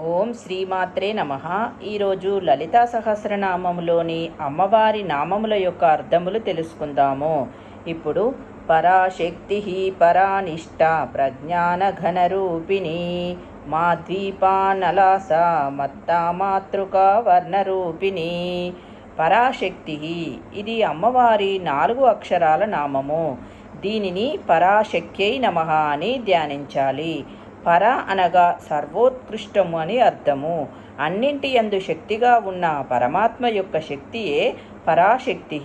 ఓం శ్రీమాత్రే నమః. ఈరోజు లలితా సహస్రనామములోని అమ్మవారి నామముల యొక్క అర్థములు తెలుసుకుందాము. ఇప్పుడు పరాశక్తి పరానిష్ట ప్రజ్ఞాన ఘనరూపిణి మాద్వీపానలాస మత్తా మాతృకా వర్ణరూపిణి. పరాశక్తి ఇది అమ్మవారి 4 అక్షరాల నామము. దీనిని పరాశక్త్యై నమః అని ధ్యానించాలి. పర అనగా సర్వోత్కృష్టము అని అర్థము. అన్నింటి యందు శక్తిగా ఉన్న పరమాత్మ యొక్క శక్తియే పరాశక్తి.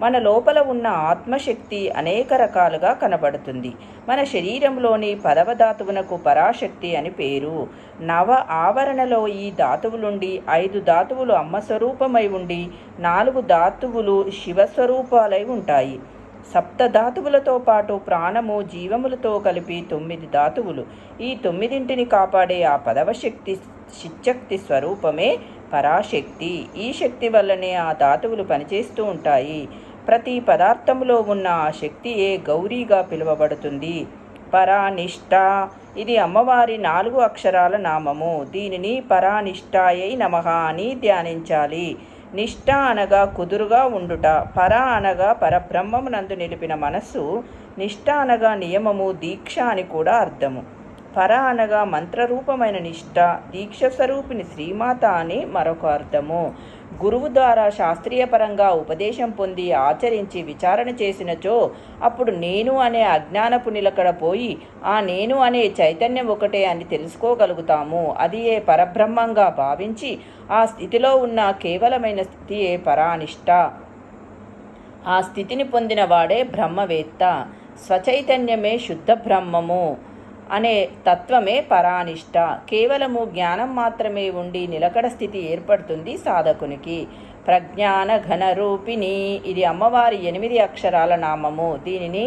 మన లోపల ఉన్న ఆత్మశక్తి అనేక రకాలుగా కనబడుతుంది. మన శరీరంలోని 10వ ధాతువునకు పరాశక్తి అని పేరు. నవ ఆవరణలో ఈ ధాతువులుండి 5 ధాతువులు అమ్మ స్వరూపమై ఉండి 4 ధాతువులు శివస్వరూపాలై ఉంటాయి. 7 ధాతువులతో పాటు ప్రాణము జీవములతో కలిపి 9 ధాతువులు. ఈ 9ంటిని కాపాడే ఆ 10వ శక్తి చిచ్చక్తి స్వరూపమే పరాశక్తి. ఈ శక్తి వల్లనే ఆ ధాతువులు పనిచేస్తూ ఉంటాయి. ప్రతి పదార్థములో ఉన్న ఆ శక్తియే గౌరీగా పిలువబడుతుంది. పరానిష్ట ఇది అమ్మవారి 4 అక్షరాల నామము. దీనిని పరానిష్టాయై నమః అని ధ్యానించాలి. నిష్ఠ అనగా కుదురుగా ఉండుట. పర అనగా పరబ్రహ్మమునందు నిలిపిన మనస్సు. నిష్ఠ అనగా నియమము, దీక్ష అని కూడా అర్థము. పర అనగా మంత్రరూపమైన నిష్ఠ, దీక్ష స్వరూపిణి శ్రీమాత అని మరొక అర్థము. గురువు ద్వారా శాస్త్రీయపరంగా ఉపదేశం పొంది ఆచరించి విచారణ చేసినచో అప్పుడు నేను అనే అజ్ఞానపు నిలకడ పోయి ఆ నేను అనే చైతన్యం ఒకటే అని తెలుసుకోగలుగుతాము. అది ఏ పరబ్రహ్మంగా భావించి ఆ స్థితిలో ఉన్న కేవలమైన స్థితియే పరానిష్ట. ఆ స్థితిని పొందిన వాడే బ్రహ్మవేత్త. స్వచైతన్యమే శుద్ధ బ్రహ్మము అనే తత్వమే పరానిష్ట. కేవలము జ్ఞానం మాత్రమే ఉండి నిలకడ స్థితి ఏర్పడుతుంది సాధకునికి. ప్రజ్ఞాన ఘనరూపిణి ఇది అమ్మవారి 8 అక్షరాల నామము. దీనిని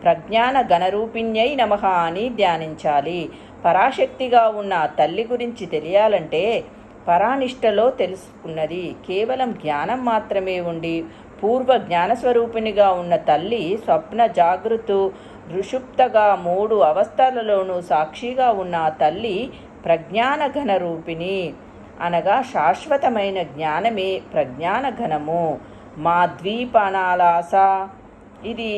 ప్రజ్ఞాన ఘనరూపిణ్యై నమః అని ధ్యానించాలి. పరాశక్తిగా ఉన్న తల్లి గురించి తెలియాలంటే పరానిష్టలో తెలుసుకున్నది. కేవలం జ్ఞానం మాత్రమే ఉండి పూర్వ జ్ఞానస్వరూపిణిగా ఉన్న తల్లి స్వప్న జాగృతు ఋషుప్తగా 3 అవస్థలలోనూ సాక్షిగా ఉన్న తల్లి ప్రజ్ఞాన ఘనరూపిణి అనగా శాశ్వతమైన జ్ఞానమే ప్రజ్ఞాన ఘనము. మాద్వీపానలాస ఇది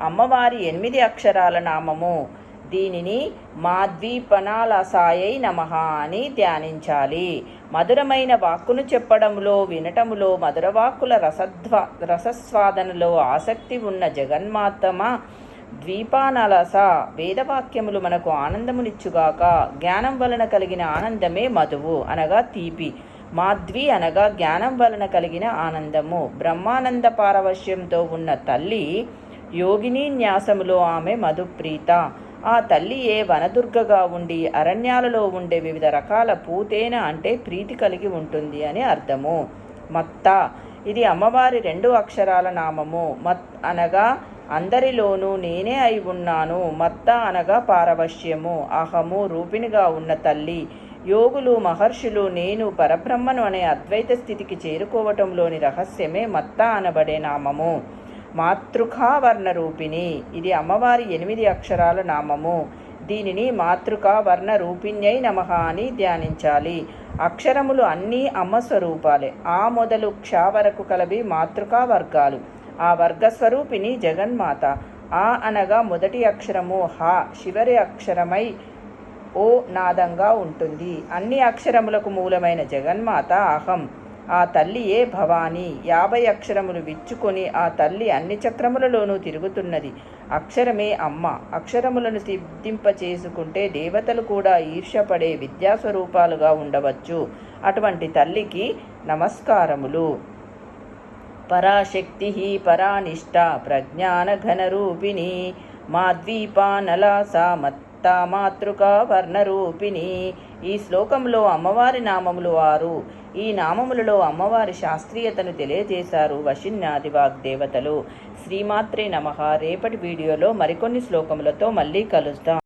అమ్మవారి 8 అక్షరాల నామము. దీనిని మాద్వీపానలాసాయై నమః అని ధ్యానించాలి. మధురమైన వాక్కును చెప్పడంలో వినటములో మధురవాక్కుల రసస్వాదనలో ఆసక్తి ఉన్న జగన్మాతమ ద్వీపానలాస. వేదవాక్యములు మనకు ఆనందమునిచ్చుగాక. జ్ఞానం వలన కలిగిన ఆనందమే మధువు అనగా తీపి. మాద్వి అనగా జ్ఞానం వలన కలిగిన ఆనందము. బ్రహ్మానంద పారవశ్యంతో ఉన్న తల్లి యోగిని న్యాసములో ఆమె మధుప్రీత. ఆ తల్లియే వనదుర్గగా ఉండి అరణ్యాలలో ఉండే వివిధ రకాల పూతేన అంటే ప్రీతి కలిగి ఉంటుంది అని అర్థము. మత్త ఇది అమ్మవారి 2 అక్షరాల నామము. మత్ అనగా అందరిలోనూ నేనే అయి ఉన్నాను. మత్త అనగా పారవశ్యము, అహము రూపిణిగా ఉన్న తల్లి. యోగులు మహర్షులు నేను పరబ్రహ్మను అనే అద్వైత స్థితికి చేరుకోవటంలోని రహస్యమే మత్త అనబడే నామము. మాతృకా వర్ణరూపిణి ఇది అమ్మవారి 8 అక్షరాల నామము. దీనిని మాతృకా వర్ణరూపిణ్యై నమః అని ధ్యానించాలి. అక్షరములు అన్నీ అమ్మ స్వరూపాలే. ఆ మొదలు క్ష వరకు కలవి మాతృకా వర్గాలు. ఆ వర్గస్వరూపిణి జగన్మాత. ఆ అనగా మొదటి అక్షరము హ చివరి అక్షరమై ఓ నాదంగా ఉంటుంది. అన్ని అక్షరములకు మూలమైన జగన్మాత అహం. ఆ తల్లియే భవాని. 50 అక్షరములు విచ్చుకొని ఆ తల్లి అన్ని చక్రములలోనూ తిరుగుతున్నది. అక్షరమే అమ్మ. అక్షరములను సిద్ధింపచేసుకుంటే దేవతలు కూడా ఈర్ష్యపడే విద్యాస్వరూపాలుగా ఉండవచ్చు. అటువంటి తల్లికి నమస్కారములు. పరాశక్తి పరానిష్ట ప్రజ్ఞాన ఘనరూపిణి మాద్వీపానలాస మత్తా మాతృకా వర్ణరూపిణి. ఈ శ్లోకంలో అమ్మవారి నామములు 6. ఈ నామములలో అమ్మవారి శాస్త్రీయతను తెలియజేశారు వశిన్యాది వాగ్దేవతలు. శ్రీమాత్రే నమః. రేపటి వీడియోలో మరికొన్ని శ్లోకములతో మళ్ళీ కలుద్దాం.